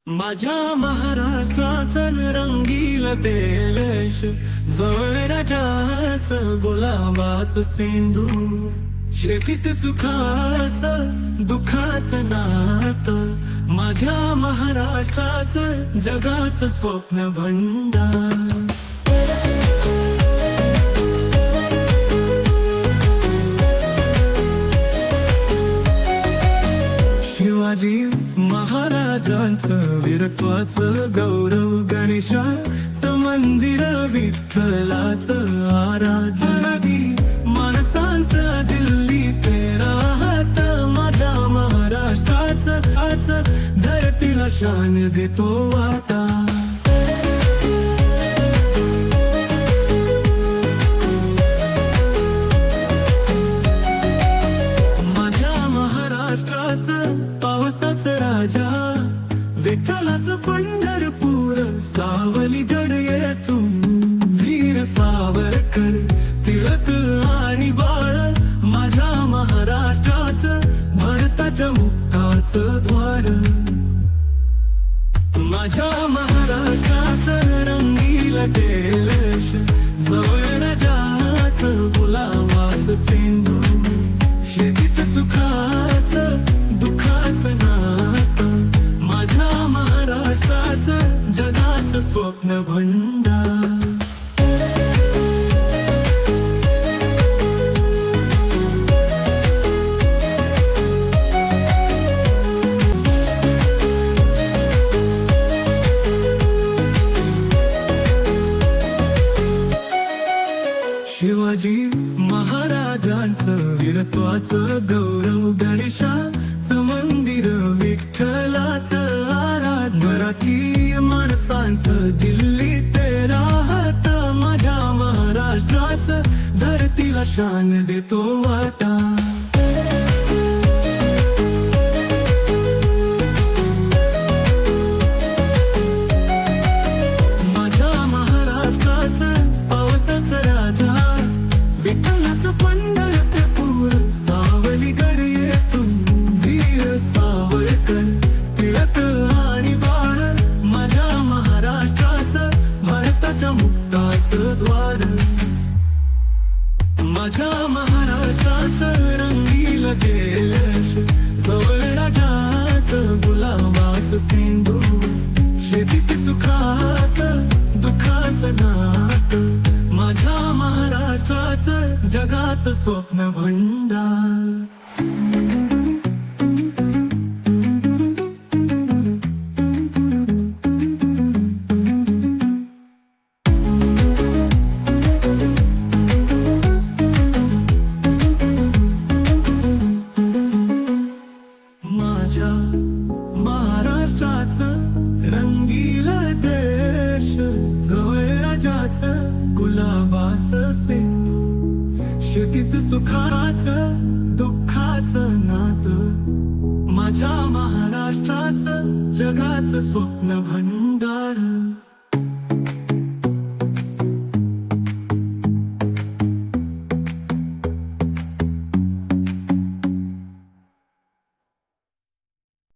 माझ्या महाराष्ट्राचं रंगील देश, जवळ राजाचं गुलाबाचं सिंधू, शेतीत सुखाचं दुःखाचं नातं, माझ्या महाराष्ट्राचं जगाचं स्वप्न भंडार. शिवाजी महाराजांचं वीरत्वाचं गौरव, गणेशाचं मंदिर, विठ्ठलाचं आराधना, माणसांचं दिल्ली ते राहत, माझ्या महाराष्ट्राचं आज धरतीला शान देतो वाटा. पावसाचं राजा, विठ्ठलाचं पंढरपूर, सावलीगड येथून वीर सावरकर, टिळक आणि बाळ, माझ्या महाराष्ट्राचं भारताच्या मुक्ताचं द्वार. माझ्या महाराष्ट्राचं रंगील देश, जवळ राजाचं गुलाबाचं सिंधू, शेतीत सुखाचं दुःखाचं नातं, माझ्या महाराष्ट्राचं जगाचं स्वप्न भंडार. शिवाजी महाराजांचं वीरत्वाचं गौरव, गणेशाचं मंदिर, विठ्ठलाचं आराधना, मराठी माणसांचं दिल्ली ते राहत, माझ्या महाराष्ट्राचं धरतीला शान देतो वाटा. विठ्ठलाचं पंढरपूर, सावलीगड येथून वीर सावरकर, टिळक आणि बाळ, माझ्या महाराष्ट्राचं भारताच्या मुक्ताचं द्वार. माझ्या महाराष्ट्राचं रंगील देश, जवळ राजाचं गुलाबाचं सिंधू, शेतीत सुखाचं दुःखाचं नातं, माझ्या महाराष्ट्राचं जगाचं स्वप्न भंडार. माझ्या महाराष्ट्राचं रंगील देश, जवळ राजाचं गुलाबाचं सिंधू, शेतीत सुखाचं दुःखाचं नातं, माझ्या महाराष्ट्राचं जगाचं स्वप्न भंडार.